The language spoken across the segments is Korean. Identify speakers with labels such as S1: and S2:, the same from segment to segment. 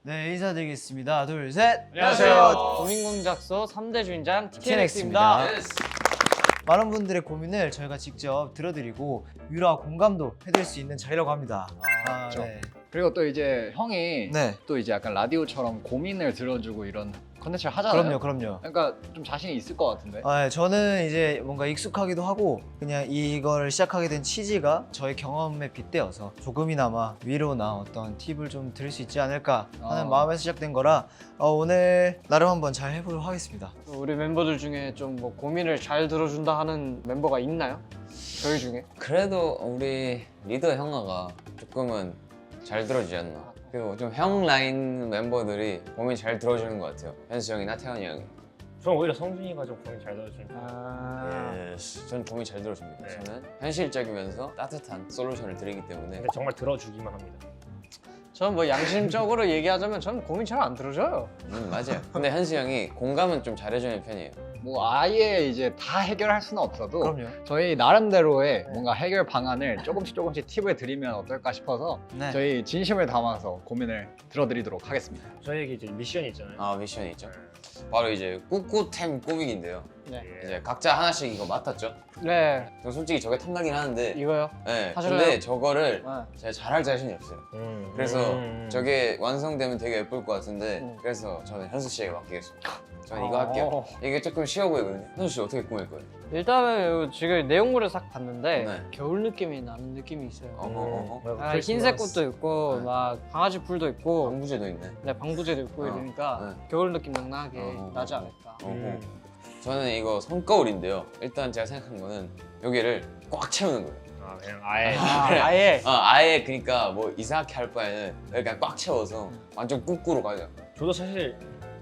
S1: 네, 인사드리겠습니다. 둘, 셋!
S2: 안녕하세요. 고민공작소 3대 주인장 TNX입니다.
S1: 많은 분들의 고민을 저희가 직접 들어드리고 위로와 공감도 해드릴 수 있는 자리라고 합니다.
S3: 그렇죠.
S1: 네.
S3: 그리고 또 이제 형이
S1: 네.
S3: 또 이제 약간 라디오처럼 고민을 들어주고 이런 컨텐츠를 하잖아요.
S1: 그럼요.
S3: 그러니까 좀 자신이 있을 것 같은데.
S1: 네, 저는 이제 뭔가 익숙하기도 하고 그냥 이걸 시작하게 된 취지가 저의 경험에 빗대어서 조금이나마 위로나 어떤 팁을 좀 드릴 수 있지 않을까 하는 마음에서 시작된 거라 오늘 나름 한번 잘 해보도록 하겠습니다.
S2: 우리 멤버들 중에 좀 뭐 고민을 잘 들어준다 하는 멤버가 있나요? 저희 중에?
S4: 그래도 우리 리더 형아가 조금은 잘 들어주지 않나. 그리고 좀 형 라인 멤버들이 고민 잘 들어주는 것 같아요. 현수 형이나 태현이 형이.
S5: 저는 오히려 성준이가 좀 고민 잘 들어주니까.
S4: 전 고민 잘 들어줍니다.
S5: 네.
S4: 저는 현실적이면서 따뜻한 솔루션을 드리기 때문에.
S5: 근데 정말 들어주기만 합니다.
S2: 저는 뭐 양심적으로 얘기하자면 저는 고민 잘 안 들어줘요.
S4: 맞아요. 근데 현수 형이 공감은 좀 잘해주는 편이에요.
S3: 뭐 아예 이제 다 해결할 수는 없어도
S1: 그럼요.
S3: 저희 나름대로의 뭔가 해결 방안을 조금씩 팁을 드리면 어떨까 싶어서
S1: 네.
S3: 저희 진심을 담아서 고민을 들어드리도록 하겠습니다.
S5: 저희에게 이제 미션이 있잖아요.
S4: 아 미션이 있죠. 바로 이제 꾸꾸템 꾸미기인데요.
S2: 네.
S4: 이제 각자 하나씩 이거 맡았죠.
S2: 네,
S4: 저 솔직히 저게 탐나긴 하는데.
S2: 이거요.
S4: 네.
S2: 하실래요?
S4: 근데 저거를
S2: 네.
S4: 제가 잘할 자신이 없어요. 그래서 저게 완성되면 되게 예쁠 것 같은데 그래서 저는 현수 씨에게 맡기겠습니다. 저는 이거 할게요. 이게 조금 쉬워 보이거든요. 현수 씨 어떻게 꾸밀 거예요?
S2: 일단은 지금 내용물을 싹 봤는데
S4: 네.
S2: 겨울 느낌이 나는 느낌이 있어요. 흰색 꽃도 있고
S4: 네.
S2: 막 강아지 풀도 있고
S4: 방부제도 있네.
S2: 네, 방부제도 있고 이러니까 겨울 느낌 낭낭하게 나지 않을까.
S4: 저는 이거 손거울인데요. 일단 제가 생각한 거는 여기를 꽉 채우는 거예요.
S5: 아 그냥 아예.
S2: 아예
S4: 아예 그러니까 뭐 이상하게 할 바에는 여기 그냥 꽉 채워서 완전 꾹꾸로 가자.
S5: 저도 사실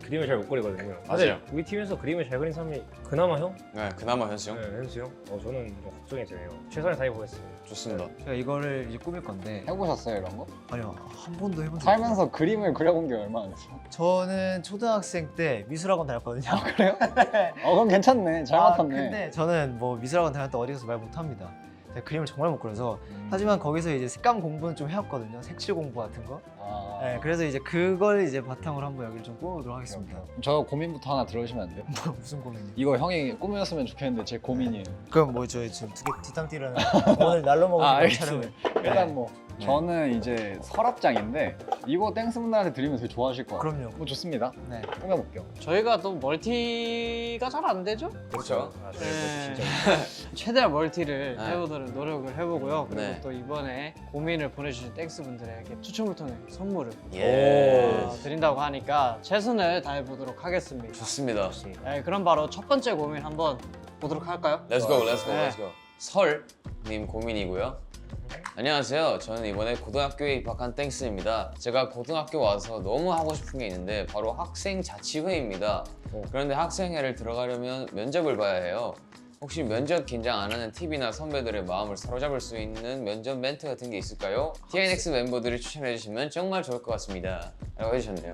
S5: 그림을 잘 못 그리거든요.
S4: 맞아요.
S5: 근데 우리 팀에서 그림을 잘 그린 사람이 그나마 형?
S4: 네, 그나마 현수 형.
S5: 네, 현수 형. 저는 좀 걱정이 되네요. 최선을 다해보겠습니다.
S4: 좋습니다.
S1: 제가 이거를 이제 꾸밀 건데
S3: 해보셨어요 이런 거?
S1: 아니요, 한 번도 해본 적 없어요.
S3: 살면서 그림을 그려본 게 얼마나 됐어요?
S1: 저는 초등학생 때 미술학원 다녔거든요.
S3: 그래요? 그럼 괜찮네. 잘 맡았네.
S1: 근데 저는 뭐 미술학원 다닐 때 어디 가서 말 못합니다. 제가 그림을 정말 못 그려서 하지만 거기서 이제 색감 공부는 좀 해왔거든요. 색칠 공부 같은 거. 네, 그래서 이제 그걸 이제 바탕으로 한번 여기를 좀 꾸며보도록 하겠습니다.
S3: 저 고민부터 하나 들어주시면 안 돼요?
S1: 무슨 고민이요?
S3: 이거 형이 꾸몄으면 좋겠는데 제 고민이에요.
S1: 그럼 뭐 저희 지금 두탕 뛰라는 오늘 날로 먹은 촬영을.
S3: 일단 뭐
S1: 네.
S3: 저는 이제 서랍장인데 이거 땡스분들한테 드리면 되게 좋아하실 것 같아요.
S1: 그럼요.
S3: 뭐 좋습니다.
S1: 네.
S3: 꾸며볼게요.
S2: 저희가 또 멀티가 잘 안 되죠?
S4: 그렇죠.
S5: 아,
S2: 네.
S5: 진짜.
S2: 최대한 멀티를
S4: 네.
S2: 해보도록 노력을 해보고요. 그리고
S4: 네.
S2: 또 이번에 고민을 보내주신 땡스 분들에게 추첨을 통해 선물을
S4: 예.
S2: 드린다고 하니까 최선을 다해보도록 하겠습니다.
S4: 좋습니다.
S2: 네, 그럼 바로 첫 번째 고민 한번 보도록 할까요?
S4: Let's go, let's go,
S2: 네.
S4: let's go. 설님 고민이고요. 안녕하세요. 저는 이번에 고등학교에 입학한 땡스입니다. 제가 고등학교 와서 너무 하고 싶은 게 있는데 바로 학생 자치회입니다. 그런데 학생회를 들어가려면 면접을 봐야 해요. 혹시 면접 긴장 안 하는 팁이나 선배들의 마음을 사로잡을 수 있는 면접 멘트 같은 게 있을까요? TNX 멤버들이 추천해 주시면 정말 좋을 것 같습니다. 라고 해주셨네요.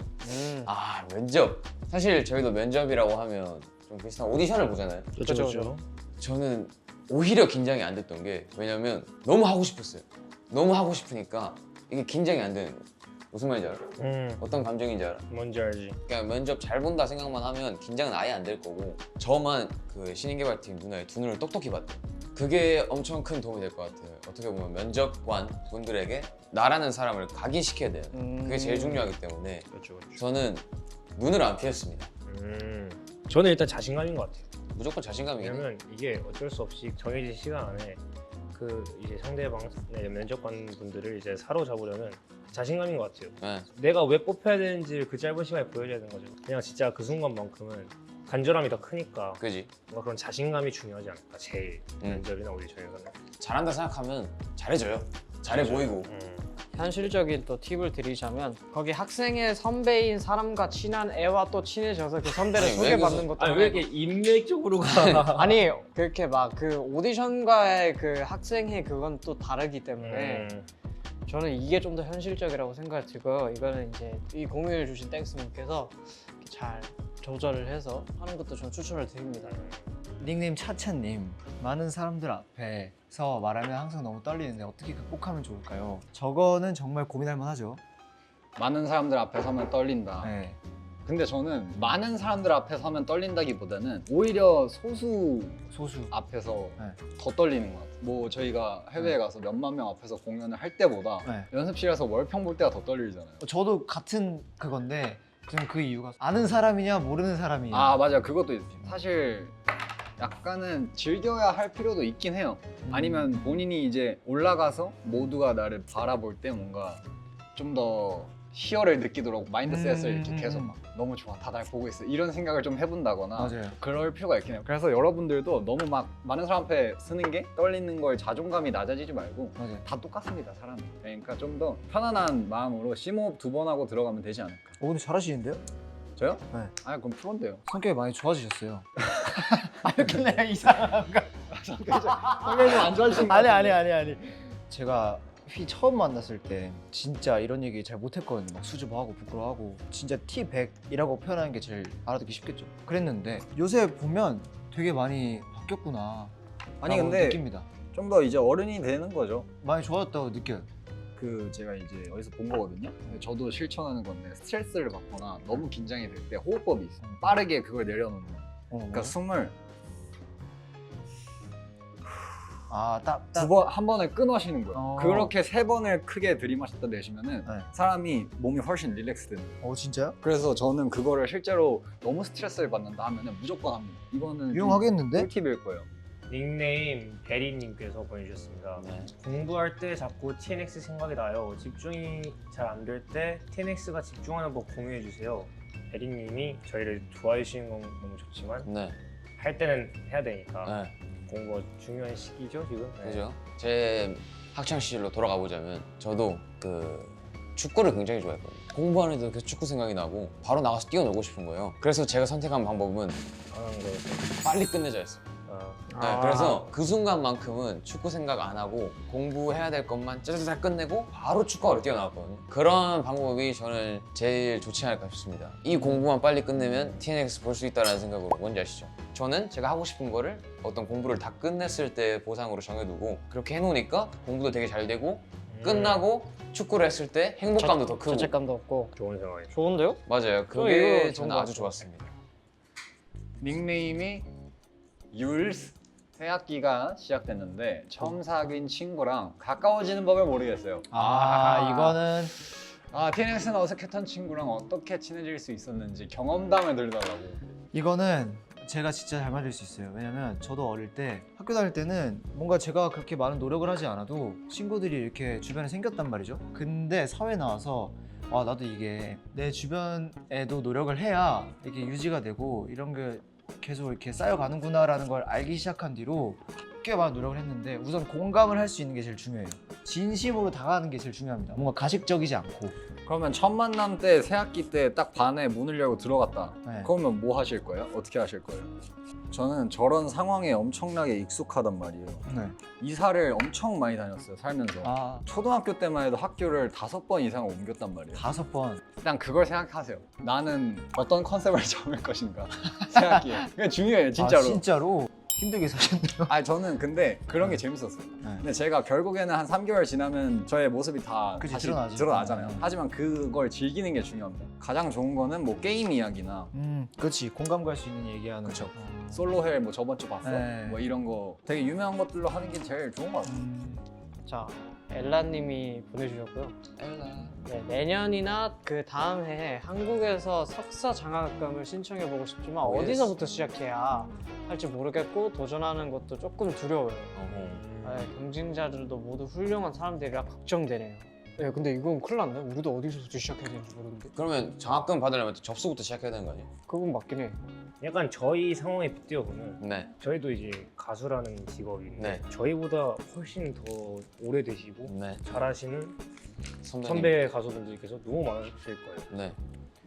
S4: 아, 면접. 사실 저희도 면접이라고 하면 좀 비슷한 오디션을 보잖아요.
S5: 그렇죠.
S4: 저는 오히려 긴장이 안 됐던 게 왜냐면 너무 하고 싶었어요. 너무 하고 싶으니까 이게 긴장이 안 되는 거예요. 무슨 말인지 알아? 어떤 감정인지 알아?
S5: 뭔지 알지.
S4: 그냥 면접 잘 본다 생각만 하면 긴장은 아예 안 될 거고 저만 그 신인개발팀 누나의 두 눈을 똑똑히 봤대요. 그게 엄청 큰 도움이 될 것 같아요. 어떻게 보면 면접관 분들에게 나라는 사람을 각인시켜야 돼요. 그게 제일 중요하기 때문에
S5: 그렇죠.
S4: 저는 눈을 안 피했습니다.
S5: 저는 일단 자신감인 것 같아요.
S4: 무조건 자신감이긴 해요.
S5: 왜냐면 이게 어쩔 수 없이 정해진 시간 안에 그 이제 상대방의 면접관 분들을 이제 사로잡으려면 자신감인 것 같아요.
S4: 네.
S5: 내가 왜 뽑혀야 되는지를 그 짧은 시간에 보여줘야 되는 거죠. 그냥 진짜 그 순간만큼은 간절함이 더 크니까
S4: 그지?
S5: 뭔가 그런 자신감이 중요하지 않을까. 제일 면접이나 오디션에서는.
S4: 잘한다 생각하면 잘해줘요. 잘해 보이고.
S2: 현실적인 또 팁을 드리자면 거기 학생의 선배인 사람과 친한 애와 또 친해져서 그 선배를
S4: 아니,
S2: 소개받는 것도
S5: 아니 왜 이렇게 인맥적으로 가?
S2: 아니 그렇게 막 그 오디션과의 그 학생회 그건 또 다르기 때문에 저는 이게 좀 더 현실적이라고 생각이 들고요. 이거는 이제 이 공유해 주신 땡스분께서 잘 조절을 해서 하는 것도 전 추천을 드립니다.
S1: 닉네임 차차님, 많은 사람들 앞에서 말하면 항상 너무 떨리는데 어떻게 극복하면 좋을까요? 저거는 정말 고민할 만하죠.
S3: 많은 사람들 앞에 서면 떨린다.
S1: 네.
S3: 근데 저는 많은 사람들 앞에 서면 떨린다기보다는 오히려 소수
S1: 소수.
S3: 앞에서
S1: 네.
S3: 더 떨리는 것 같아요. 뭐 저희가 해외에 가서 몇만 명 앞에서 공연을 할 때보다
S1: 네.
S3: 연습실에서 월평 볼 때가 더 떨리잖아요.
S1: 저도 같은 그건데 저는 그 이유가 아는 사람이냐 모르는 사람이냐.
S3: 아 맞아, 그것도 있지. 사실 약간은 즐겨야 할 필요도 있긴 해요. 아니면 본인이 이제 올라가서 모두가 나를 바라볼 때 뭔가 좀 더 희열을 느끼도록 마인드셋을 이렇게 계속 막 너무 좋아, 다 날 보고 있어, 이런 생각을 좀 해본다거나
S1: 맞아요.
S3: 그럴 필요가 있긴 해요. 그래서 여러분들도 너무 막 많은 사람 앞에 쓰는 게 떨리는 걸 자존감이 낮아지지 말고
S1: 맞아요.
S3: 다 똑같습니다, 사람이. 그러니까 좀 더 편안한 마음으로 심호흡 2번 하고 들어가면 되지 않을까.
S1: 근데 잘하시는데요?
S3: 저요?
S1: 네.
S3: 아 그럼 프로인데요.
S1: 성격이 많이 좋아지셨어요. 근데 이상한가?
S3: 성격이 좀 안 좋아지신 것
S1: 아니
S3: 같은데.
S1: 제가 휘 처음 만났을 때 진짜 이런 얘기 잘 못했거든요. 막 수줍어하고 부끄러워하고 진짜 T100이라고 표현하는 게 제일 알아듣기 쉽겠죠. 그랬는데 요새 보면 되게 많이 바뀌었구나.
S3: 아니
S1: 라고
S3: 근데
S1: 느낍니다.
S3: 좀 더 이제 어른이 되는 거죠.
S1: 많이 좋아졌다고 느껴요.
S3: 그 제가 이제 어디서 본 거거든요. 근데 저도 실천하는 건데 스트레스를 받거나 너무 긴장이 될 때 호흡법이 있어요. 빠르게 그걸 내려놓는. 그러니까 숨을
S1: 딱.
S3: 한 번에 끊어 쉬는 거예요. 그렇게 3번을 크게 들이마셨다 내쉬면은
S1: 네.
S3: 사람이 몸이 훨씬 릴렉스 되는 거예요.
S1: 진짜요?
S3: 그래서 저는 그거를 실제로 너무 스트레스를 받는다 하면은 무조건 합니다. 이거는
S1: 유용하겠는데?
S3: 꿀팁일 거예요.
S5: 닉네임 베리님께서 보내주셨습니다.
S4: 네.
S5: 공부할 때 자꾸 TNX 생각이 나요. 집중이 잘 안 될 때 TNX가 집중하는 법 공유해 주세요. 베리님이 저희를 좋아해 주시는 건 너무 좋지만
S4: 네.
S5: 할 때는 해야 되니까
S4: 네.
S5: 공부가 중요한 시기죠 지금. 네.
S4: 그죠? 제 학창 시절로 돌아가 보자면 저도 그 축구를 굉장히 좋아했거든요. 공부하는데도 계속 축구 생각이 나고 바로 나가서 뛰어놀고 싶은 거예요. 그래서 제가 선택한 방법은
S5: 하는 거.
S4: 빨리 끝내자였어요. 네, 그래서 그 순간만큼은 축구 생각 안 하고 공부해야 될 것만 짜자작 끝내고 바로 축구하러 뛰어나왔거든요. 그런 방법이 저는 제일 좋지 않을까 싶습니다. 이 공부만 빨리 끝내면 TNX 볼 수 있다는 생각으로. 뭔지 아시죠? 저는 제가 하고 싶은 거를 어떤 공부를 다 끝냈을 때 보상으로 정해두고 그렇게 해놓으니까 공부도 되게 잘 되고 끝나고 축구를 했을 때 행복감도 더 크고.
S2: 죄책감도 없고.
S5: 좋은 생각이에요.
S2: 좋은데요?
S4: 맞아요.
S2: 이거
S4: 그게
S2: 좋은
S4: 저는
S2: 것
S4: 아주
S2: 같아요.
S4: 좋았습니다.
S3: 닉네임이 율스. 새 학기가 시작됐는데 처음 사귄 친구랑 가까워지는 법을 모르겠어요.
S1: 이거는
S3: TNX는 어색했던 친구랑 어떻게 친해질 수 있었는지 경험담을 들려달라고.
S1: 이거는 제가 진짜 잘 맞을 수 있어요. 왜냐면 저도 어릴 때 학교 다닐 때는 뭔가 제가 그렇게 많은 노력을 하지 않아도 친구들이 이렇게 주변에 생겼단 말이죠. 근데 사회 나와서 나도 이게 내 주변에도 노력을 해야 이게 유지가 되고 이런 게 계속 이렇게 쌓여가는구나라는 걸 알기 시작한 뒤로 꽤 많은 노력을 했는데 우선 공감을 할 수 있는 게 제일 중요해요. 진심으로 다가가는 게 제일 중요합니다. 뭔가 가식적이지 않고.
S3: 그러면 첫 만남 때 새 학기 때 딱 반에 문을 열고 들어갔다.
S1: 네.
S3: 그러면 뭐 하실 거예요? 어떻게 하실 거예요? 저는 저런 상황에 엄청나게 익숙하단 말이에요.
S1: 네.
S3: 이사를 엄청 많이 다녔어요, 살면서. 초등학교 때만 해도 학교를 5번 이상 옮겼단 말이에요.
S1: 5번.
S3: 일단 그걸 생각하세요. 나는 어떤 컨셉을 잡을 것인가. 새 학기에. 그게 중요해요, 진짜로.
S1: 진짜로? 힘들게 사셨네요.
S3: 저는 근데 그런 게 재밌었어요.
S1: 네.
S3: 근데 제가 결국에는 한 3개월 지나면 저의 모습이 다
S1: 그치,
S3: 다시
S1: 드러나죠.
S3: 드러나잖아요.
S1: 네.
S3: 하지만 그걸 즐기는 게 중요합니다. 가장 좋은 거는 뭐 게임 이야기나
S1: 그렇지. 공감 갈 수 있는 얘기하는
S3: 그쵸.
S1: 거.
S3: 솔로헬 뭐 저번 주 봤어?
S1: 네.
S3: 뭐 이런 거 되게 유명한 것들로 하는 게 제일 좋은 것 같아요.
S2: 자, 엘라님이 보내주셨고요. 네, 내년이나 그 다음 해에 한국에서 석사 장학금을 신청해보고 싶지만
S4: 오,
S2: 어디서부터 시작해야 할지 모르겠고 도전하는 것도 조금 두려워요.
S4: 어허.
S2: 네, 경쟁자들도 모두 훌륭한 사람들이라 걱정되네요. 네, 근데 이건 큰일 났네. 우리도 어디서부터 시작해야 되는지 모르는데.
S4: 그러면 장학금 받으려면 접수부터 시작해야 되는 거 아니에요?
S2: 그건 맞긴 해.
S5: 약간 저희 상황에 빗대어 보면
S4: 네.
S5: 저희도 이제 가수라는 직업인데
S4: 네.
S5: 저희보다 훨씬 더 오래되시고
S4: 네.
S5: 잘하시는
S4: 선배님.
S5: 선배 가수분들께서 너무 많으실 거예요.
S4: 네.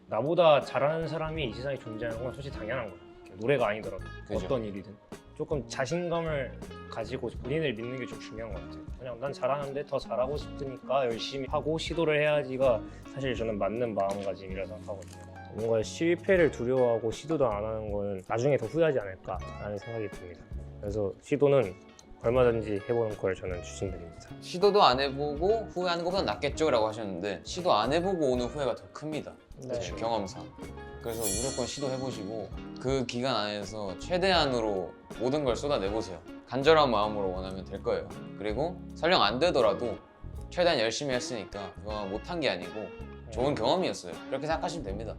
S5: 나보다 잘하는 사람이 이 세상에 존재하는 건 솔직히 당연한 거예요. 노래가 아니더라도
S4: 그죠.
S5: 어떤 일이든 조금 자신감을 가지고 본인을 믿는 게 좀 중요한 것 같아요. 그냥 난 잘하는데 더 잘하고 싶으니까 열심히 하고 시도를 해야지가 사실 저는 맞는 마음가짐이라 생각하거든요. 뭔가 실패를 두려워하고 시도도 안 하는 건 나중에 더 후회하지 않을까라는 생각이 듭니다. 그래서 시도는 얼마든지 해보는 걸 저는 추천드립니다.
S4: 시도도 안 해보고 후회하는 것보다 낫겠죠라고 하셨는데 시도 안 해보고 오는 후회가 더 큽니다.
S2: 네.
S4: 경험상. 그래서 무조건 시도해보시고 그 기간 안에서 최대한으로 모든 걸 쏟아내보세요. 간절한 마음으로 원하면 될 거예요. 그리고 설령 안 되더라도 최대한 열심히 했으니까 그거 못한 게 아니고 좋은 경험이었어요. 그렇게 생각하시면 됩니다.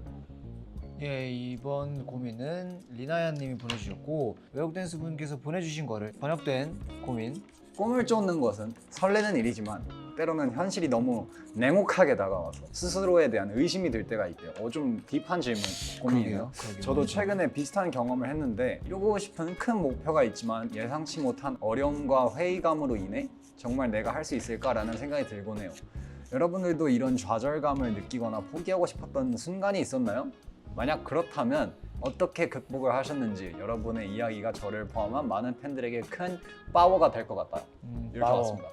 S1: 예, 이번 고민은 리나야 님이 보내주셨고 외국 댄스 분께서 보내주신 거를 번역된 고민.
S3: 꿈을 쫓는 것은 설레는 일이지만 때로는 현실이 너무 냉혹하게 다가와서 스스로에 대한 의심이 들 때가 있대요. 좀 딥한 질문 고민이에요.
S1: 그러게요.
S3: 저도 최근에 비슷한 경험을 했는데 이루고 싶은 큰 목표가 있지만 예상치 못한 어려움과 회의감으로 인해 정말 내가 할 수 있을까라는 생각이 들곤 해요. 여러분들도 이런 좌절감을 느끼거나 포기하고 싶었던 순간이 있었나요? 만약 그렇다면 어떻게 극복을 하셨는지 여러분의 이야기가 저를 포함한 많은 팬들에게 큰 파워가 될 것 같아요. 이렇게
S1: 파워.
S3: 왔습니다.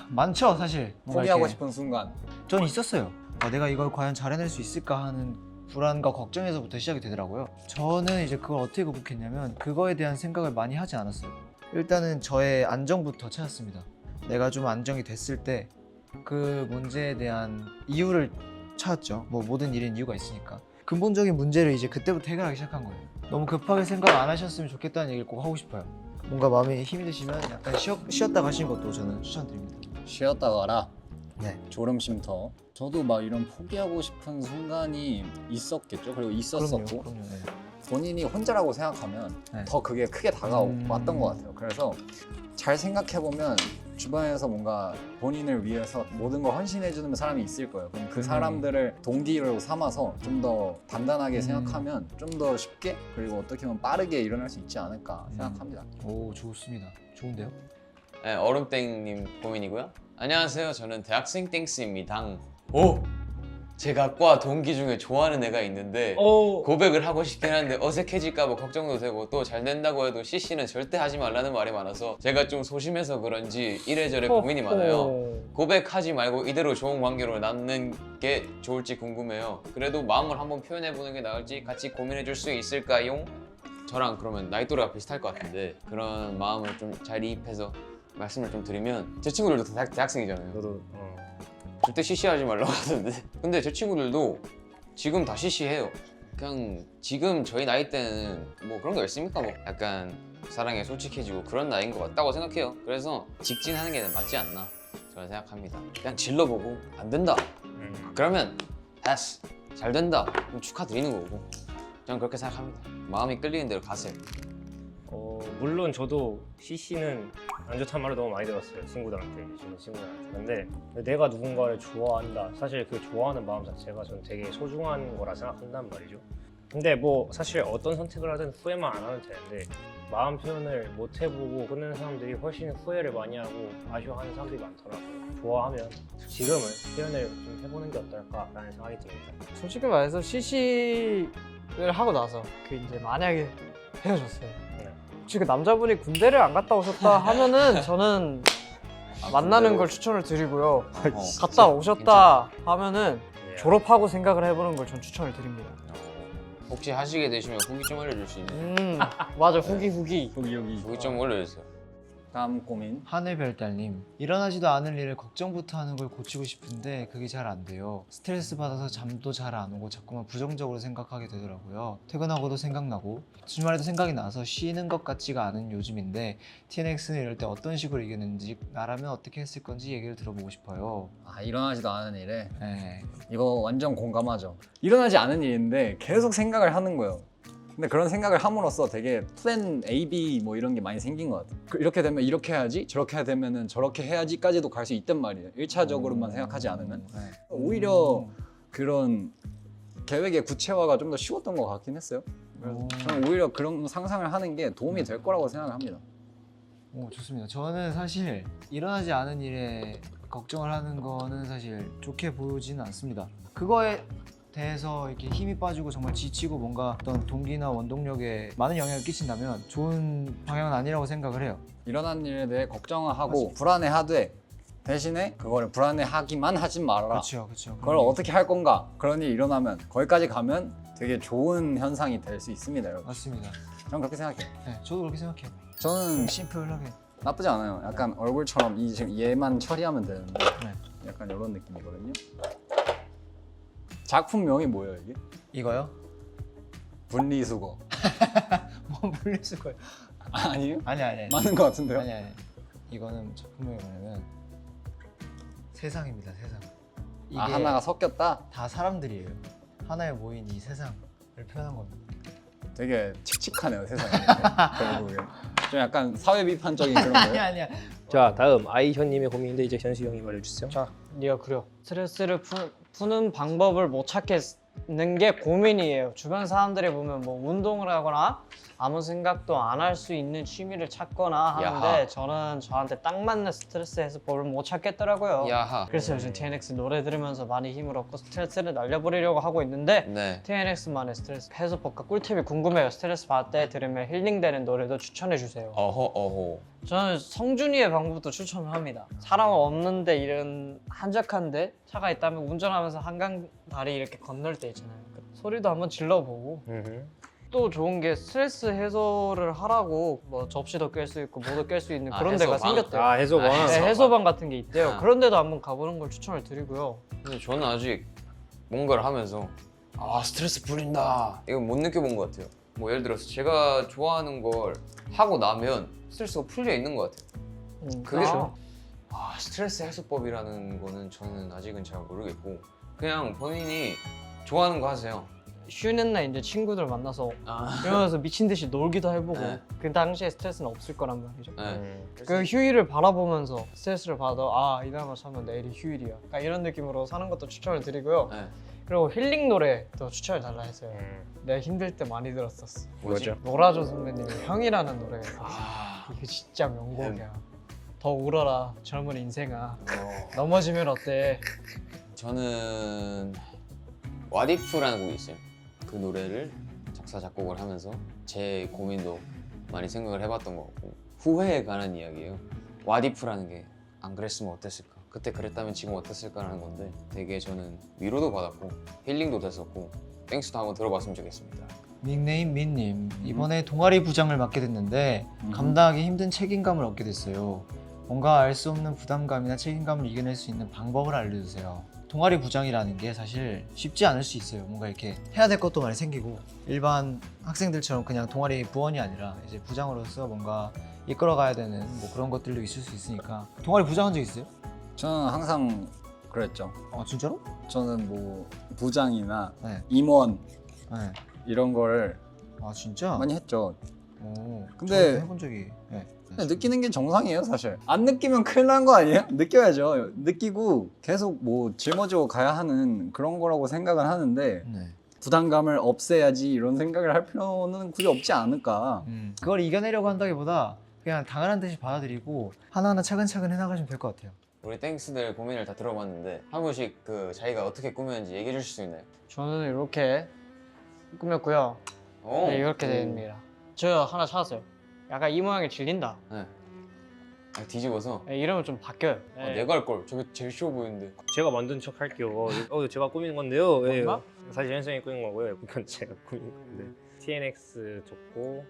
S1: 많죠 사실. 뭔가
S3: 포기하고
S1: 이렇게.
S3: 싶은 순간.
S1: 전 있었어요. 내가 이걸 과연 잘 해낼 수 있을까 하는 불안과 걱정에서부터 시작이 되더라고요. 저는 이제 그걸 어떻게 극복했냐면 그거에 대한 생각을 많이 하지 않았어요. 일단은 저의 안정부터 찾았습니다. 내가 좀 안정이 됐을 때 그 문제에 대한 이유를 찾았죠. 뭐 모든 일엔 이유가 있으니까. 근본적인 문제를 이제 그때부터 해결하기 시작한 거예요. 너무 급하게 생각 안 하셨으면 좋겠다는 얘기를 꼭 하고 싶어요. 뭔가 마음에 힘이 드시면 약간 쉬었다 가시는 것도 저는 추천드립니다.
S3: 쉬었다 가라.
S1: 네.
S3: 졸음쉼터. 저도 막 이런 포기하고 싶은 순간이 있었겠죠. 그리고 있었었고
S1: 그럼요. 네.
S3: 본인이 혼자라고 생각하면
S1: 네.
S3: 더 그게 크게 다가왔던 것 같아요. 그래서 잘 생각해보면 주변에서 뭔가 본인을 위해서 모든 걸 헌신해주는 사람이 있을 거예요. 그럼 그 사람들을 동기로 삼아서 좀 더 단단하게 생각하면 좀 더 쉽게 그리고 어떻게 보면 빠르게 일어날 수 있지 않을까 생각합니다.
S1: 오, 좋습니다. 좋은데요?
S4: 네, 얼음땡님 고민이고요. 안녕하세요. 저는 대학생 땡스입니다. 오! 제가 과 동기 중에 좋아하는 애가 있는데 고백을 하고 싶긴 한데 어색해질까 봐 걱정도 되고 또 잘 된다고 해도 CC는 절대 하지 말라는 말이 많아서 제가 좀 소심해서 그런지 이래저래 고민이 많아요. 고백하지 말고 이대로 좋은 관계로 남는 게 좋을지 궁금해요. 그래도 마음을 한번 표현해보는 게 나을지 같이 고민해줄 수 있을까요? 저랑 그러면 나이 또래가 비슷할 것 같은데 그런 마음을 좀 잘 이입해서 말씀을 좀 드리면 제 친구들도 다 대학생이잖아요.
S5: 저도
S4: 절대 CC하지 말라고 하던데 근데 제 친구들도 지금 다 CC해요. 그냥 지금 저희 나이 때는 뭐 그런 거 있습니까? 뭐 약간 사랑에 솔직해지고 그런 나이인 것 같다고 생각해요. 그래서 직진하는 게 맞지 않나 저는 생각합니다. 그냥 질러보고 안 된다 그러면 패스 잘 된다 그럼 축하드리는 거고 저는 그렇게 생각합니다. 마음이 끌리는 대로 가세요.
S5: 물론 저도 CC는 안 좋다는 말을 너무 많이 들었어요. 친구들한테, 주변 친구들한테. 근데 내가 누군가를 좋아한다. 사실 그 좋아하는 마음 자체가 전 되게 소중한 거라 생각한단 말이죠. 근데 뭐 사실 어떤 선택을 하든 후회만 안 하면 되는데 마음 표현을 못 해보고 끊는 사람들이 훨씬 후회를 많이 하고 아쉬워하는 사람들이 많더라고요. 좋아하면 지금은 표현을 좀 해보는 게 어떨까라는 생각이 듭니다.
S2: 솔직히 말해서 CC를 하고 나서 그 이제 만약에 헤어졌어요. 혹시 그 남자분이 군대를 안 갔다 오셨다 하면은 저는 만나는 걸 추천을 드리고요. 갔다 오셨다 하면은 졸업하고 생각을 해보는 걸 전 추천을 드립니다.
S4: 혹시 하시게 되시면 후기 좀 알려줄 수 있나요?
S2: 맞아, 후기.
S3: 여기
S4: 후기 좀 올려주세요.
S3: 다음 고민.
S1: 하늘별달님, 일어나지도 않을 일을 걱정부터 하는 걸 고치고 싶은데 그게 잘 안 돼요. 스트레스 받아서 잠도 잘 안 오고 자꾸만 부정적으로 생각하게 되더라고요. 퇴근하고도 생각나고 주말에도 생각이 나서 쉬는 것 같지가 않은 요즘인데 TNX는 이럴 때 어떤 식으로 이겼는지 나라면 어떻게 했을 건지 얘기를 들어보고 싶어요.
S3: 일어나지도 않은 일에
S1: 네.
S3: 이거 완전 공감하죠. 일어나지 않은 일인데 계속 생각을 하는 거예요. 근데 그런 생각을 함으로써 되게 플랜 A, B 뭐 이런 게 많이 생긴 것 같아요. 이렇게 되면 이렇게 해야지, 저렇게 되면은 저렇게 해야지까지도 갈 수 있단 말이에요. 1차적으로만 생각하지 않으면.
S1: 네.
S3: 오히려 그런 계획의 구체화가 좀 더 쉬웠던 것 같긴 했어요. 그래서 저는 오히려 그런 상상을 하는 게 도움이 될 거라고 생각을 합니다.
S1: 오, 좋습니다. 저는 사실 일어나지 않은 일에 걱정을 하는 거는 사실 좋게 보지는 않습니다. 그거에 대해서 이렇게 힘이 빠지고 정말 지치고 뭔가 어떤 동기나 원동력에 많은 영향을 끼친다면 좋은 방향은 아니라고 생각을 해요.
S3: 일어난 일에 대해 걱정을 하고 불안해하되 대신에 그거를 불안해하기만 하지 말아라.
S1: 그렇죠.
S3: 그걸 어떻게 할 건가? 그런 일이 일어나면 거기까지 가면 되게 좋은 현상이 될 수 있습니다, 여러분.
S1: 맞습니다.
S3: 저는 그렇게 생각해요.
S1: 네, 저도 그렇게 생각해요.
S3: 저는
S1: 심플하게.
S3: 나쁘지 않아요. 약간 얼굴처럼 이 지금 얘만 처리하면 되는데
S1: 네.
S3: 약간 이런 느낌이거든요. 작품명이 뭐예요 이게?
S1: 이거요?
S3: 분리수거.
S1: 뭐 분리수거.
S3: 아니에요?
S1: 아니.
S3: 맞는 것 같은데요?
S1: 아니. 이거는 작품명이 뭐냐면 세상입니다. 세상. 이게
S3: 하나가 섞였다?
S1: 다 사람들이에요. 하나에 모인 이 세상을 표현한 겁니다.
S3: 되게 칙칙하네요 세상이. 결국에 좀 약간 사회 비판적인 그런 거예요.
S1: 아니야.
S5: 자 다음 아이현님의 고민인데 이제 현수 형이 말해주세요.
S2: 자, 네가 그려. 스트레스를 푸는 방법을 못 찾겠는 게 고민이에요. 주변 사람들이 보면 뭐 운동을 하거나 아무 생각도 안 할 수 있는 취미를 찾거나 하는데
S4: 야하.
S2: 저는 저한테 딱 맞는 스트레스 해소법을 못 찾겠더라고요.
S4: 야하.
S2: 그래서 요즘 TNX 노래 들으면서 많이 힘을 얻고 스트레스를 날려버리려고 하고 있는데
S4: 네.
S2: TNX만의 스트레스 해소법과 꿀팁이 궁금해요. 스트레스 받을 때 들으면 힐링되는 노래도 추천해주세요.
S4: 어허.
S2: 저는 성준이의 방법도 추천을 합니다. 사람 없는데 이런 한적한데 차가 있다면 운전하면서 한강 다리 이렇게 건널 때 있잖아요. 소리도 한번 질러보고 또 좋은 게 스트레스 해소를 하라고 뭐 접시도 깰 수 있고 뭐도 깰 수 있는
S4: 아,
S2: 그런 데가
S4: 해소방?
S2: 생겼대요.
S5: 아 해소방.
S2: 네, 해소방 같은 게 있대요.
S4: 아.
S2: 그런 데도 한번 가보는 걸 추천을 드리고요.
S4: 근데 저는 아직 뭔가를 하면서 스트레스 풀린다 이건 못 느껴본 것 같아요. 뭐 예를 들어서 제가 좋아하는 걸 하고 나면 스트레스가 풀려 있는 것 같아요. 그게 스트레스 해소법이라는 거는 저는 아직은 잘 모르겠고 그냥 본인이 좋아하는 거 하세요.
S2: 쉬는 날 이제 친구들 만나서
S4: 아,
S2: 이러면서 미친 듯이 놀기도 해보고
S4: 네.
S2: 그 당시에 스트레스는 없을 거란 말이죠.
S4: 네.
S2: 그 휴일을 바라보면서 스트레스를 받아 이날만 살면 내일이 휴일이야. 그러니까 이런 느낌으로 사는 것도 추천을 드리고요.
S4: 네.
S2: 그리고 힐링 노래도 추천을 달라 했어요. 내가 힘들 때 많이 들었었어.
S5: 뭐죠?
S2: 노라조 선배님의 형이라는 노래가 있어요.
S4: 아,
S2: 이게 진짜 명곡이야. 더 울어라 젊은 인생아. 넘어지면 어때?
S4: 저는 와디프라는 곡이 있어요. 그 노래를 작사 작곡을 하면서 제 고민도 많이 생각을 해봤던 것 같고 후회에 관한 이야기예요. 와디프라는 게 안 그랬으면 어땠을까? 그때 그랬다면 지금 어땠을까라는 건데 되게 저는 위로도 받았고 힐링도 됐었고 땡스도 한번 들어봤으면 좋겠습니다.
S1: 닉네임 민님 이번에 동아리 부장을 맡게 됐는데 감당하기 힘든 책임감을 얻게 됐어요. 뭔가 알 수 없는 부담감이나 책임감을 이겨낼 수 있는 방법을 알려주세요. 동아리 부장이라는 게 사실 쉽지 않을 수 있어요. 뭔가 이렇게 해야 될 것도 많이 생기고 일반 학생들처럼 그냥 동아리 부원이 아니라 이제 부장으로서 뭔가 이끌어가야 되는 뭐 그런 것들도 있을 수 있으니까. 동아리 부장 한 적 있어요?
S3: 저는 항상 그랬죠.
S1: 진짜로?
S3: 저는 뭐 부장이나
S1: 네.
S3: 임원
S1: 네.
S3: 이런 걸
S1: 진짜?
S3: 많이 했죠.
S1: 근데
S3: 근데
S1: 해본 적이
S3: 근데 느끼는 게 정상이에요 사실. 안 느끼면 큰일 난 거 아니에요? 느껴야죠. 느끼고 계속 뭐 짊어지고 가야 하는 그런 거라고 생각은 하는데
S1: 네.
S3: 부담감을 없애야지 이런 생각을 할 필요는 굳이 없지 않을까.
S1: 그걸 이겨내려고 한다기보다 그냥 당연한 듯이 받아들이고 하나하나 차근차근 해나가시면 될 것 같아요.
S4: 우리 땡스들 고민을 다 들어봤는데 한 분씩 그 자기가 어떻게 꾸몄는지 얘기해 주실 수 있나요?
S2: 저는 이렇게 꾸몄고요.
S4: 오.
S2: 네, 이렇게 됩니다. 저 하나 찾았어요. 약간 이 모양이 질린다.
S4: 뒤집어서
S2: 네, 이러면 좀 바뀌어요. 네.
S4: 내가 할 걸. 저게 제일 쉬워 보이는데.
S5: 제가 만든 척 할게요. 제가 꾸민 건데요. 예.
S2: 뭔가?
S5: 사실 현수 형이 꾸민 거고요. 이건 제가 꾸민 건데 TNX 적고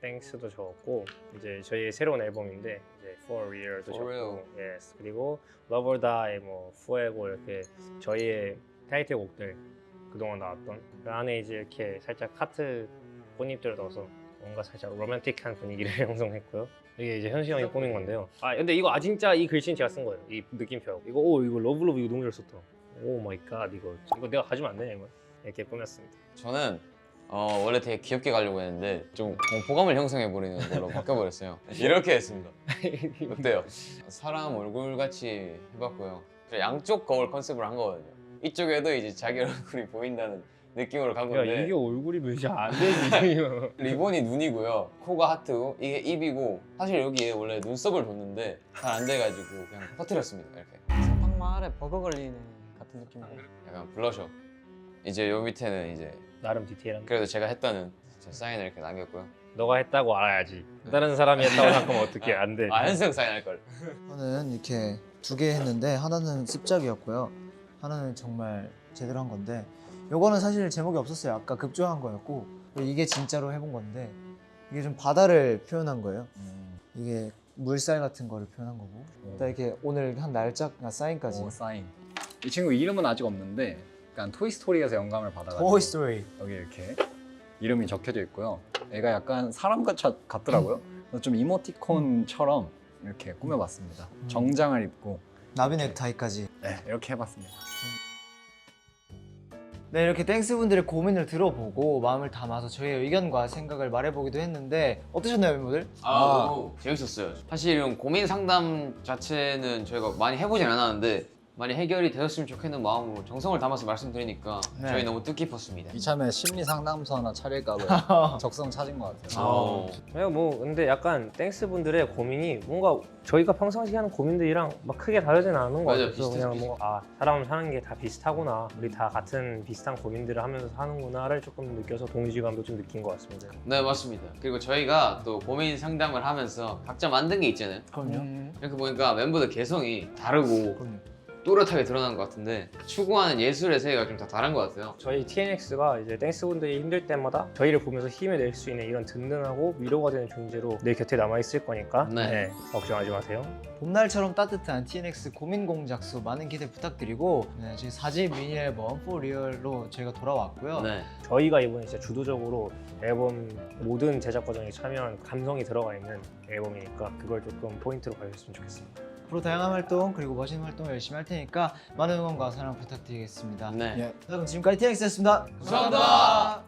S5: 땡스도 적었고 이제 저희 새로운 앨범인데 이제 For Real도
S4: For Real.
S5: 적고 yes. 그리고 Love or Die, 뭐 Fuego 이렇게 저희의 타이틀곡들 그동안 나왔던 그 안에 이제 이렇게 살짝 하트 꽃잎들을 넣어서 뭔가 살짝 로맨틱한 분위기를 형성했고요. 이게 이제 현시 형이 꾸민 건데요. 근데 이거 진짜 이 글씨는 제가 쓴 거예요. 이 느낌표. 이거 러블러브 이거 너무 잘 썼다. 오 마이 갓 이거 내가 가지면 안 되냐 이거. 이렇게 꾸몄습니다.
S4: 저는 원래 되게 귀엽게 가려고 했는데 좀 공포감을 형성해 버리는 걸로 바꿔버렸어요. 이렇게 했습니다. 어때요? 사람 얼굴 같이 해봤고요. 양쪽 거울 컨셉으로 한 거거든요. 이쪽에도 이제 자기 얼굴이 보인다는 느낌으로 간 건데
S5: 얼굴이 몇이 안 되지.
S4: 리본이 눈이고요. 코가 하트고 이게 입이고 사실 여기에 원래 눈썹을 뒀는데 잘 안 돼가지고 그냥 터뜨렸습니다. 이렇게
S2: 사탕마을에 버거 걸리는 같은 느낌이에요.
S4: 약간 블러셔. 이제 요 밑에는 이제
S5: 나름 디테일한.
S4: 그래도 제가 했다는 제 사인을 이렇게 남겼고요.
S5: 너가 했다고 알아야지. 다른 사람이 했다고 생각하면 어떻게 안 돼.
S4: 현승 사인할 걸.
S1: 저는 이렇게 2개 했는데 하나는 습작이었고요. 하나는 정말 제대로 한 건데 요거는 사실 제목이 없었어요. 아까 급조한 거였고 이게 진짜로 해본 건데 이게 좀 바다를 표현한 거예요. 이게 물살 같은 거를 표현한 거고. 일단 이렇게 오늘 한 날짜가 사인까지.
S3: 오, 사인. 이 친구 이름은 아직 없는데 약간 토이스토리에서 영감을 받아가지고
S1: 토이 스토리.
S3: 여기 이렇게 이름이 적혀져 있고요. 애가 약간 사람 같더라고요. 그래서 좀 이모티콘처럼 이렇게 꾸며봤습니다. 정장을 입고
S1: 나비 넥타이까지.
S3: 네, 이렇게 해봤습니다.
S1: 네, 이렇게 땡스분들의 고민을 들어보고 마음을 담아서 저희의 의견과 생각을 말해보기도 했는데 어떠셨나요, 멤버들?
S4: 너무 재밌었어요. 사실 이런 고민 상담 자체는 저희가 많이 해보진 않았는데 많이 해결이 되었으면 좋겠는 마음으로 정성을 담아서 말씀드리니까
S1: 네.
S4: 저희 너무 뜻깊었습니다.
S3: 이참에 심리 상담소 하나 차릴까 적성 찾은 것 같아요.
S5: 그냥 뭐 근데 약간 땡스 분들의 고민이 뭔가 저희가 평상시 하는 고민들이랑 막 크게 다르진 않은 것
S4: 맞아요.
S5: 같아서 그냥 뭔가 사람 사는 게 다 비슷하구나, 우리 다 같은 비슷한 고민들을 하면서 사는구나를 조금 느껴서 동질감도 좀 느낀 것 같습니다.
S4: 네, 맞습니다. 그리고 저희가 또 고민 상담을 하면서 각자 만든 게 있잖아요.
S1: 그럼요.
S4: 이렇게 보니까 멤버들 개성이 다르고
S1: 그럼요.
S4: 또렷하게 드러난 것 같은데 추구하는 예술의 세계가 좀 다 다른 것 같아요.
S5: 저희 TNX가 이제 땡스 분들이 힘들 때마다 저희를 보면서 힘을 낼 수 있는 이런 든든하고 위로가 되는 존재로 내 곁에 남아 있을 거니까
S4: 네.
S5: 걱정하지 마세요.
S1: 봄날처럼 따뜻한 TNX 고민 공작소 많은 기대 부탁드리고 네, 저희 4집 미니 앨범 For Real로 저희가 돌아왔고요.
S4: 네.
S5: 저희가 이번에 진짜 주도적으로 앨범 모든 제작 과정에 참여한 감성이 들어가 있는 앨범이니까 그걸 조금 포인트로 가셨으면 좋겠습니다.
S1: 앞으로 다양한 활동 그리고 멋있는 활동 열심히 할 테니까 많은 응원과 사랑 부탁드리겠습니다.
S4: 네.
S3: 예.
S1: 자, 그럼 지금까지 TNX였습니다.
S4: 감사합니다.